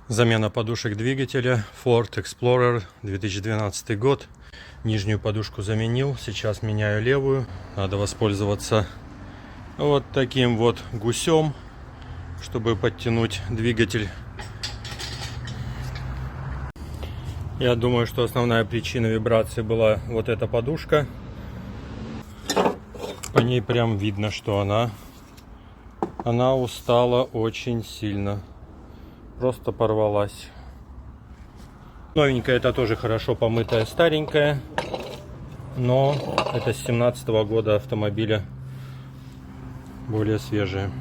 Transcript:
Замена подушек двигателя Ford Explorer 2012 год. Нижнюю подушку заменил, сейчас меняю левую. Надо воспользоваться вот таким вот гусем, чтобы подтянуть двигатель. Я думаю, что основная причина вибрации была вот эта подушка. По ней прям видно, что она устала очень сильно. Просто порвалась. Новенькая, это тоже хорошо помытая, старенькая. Но это с 17 года автомобиля, более свежая.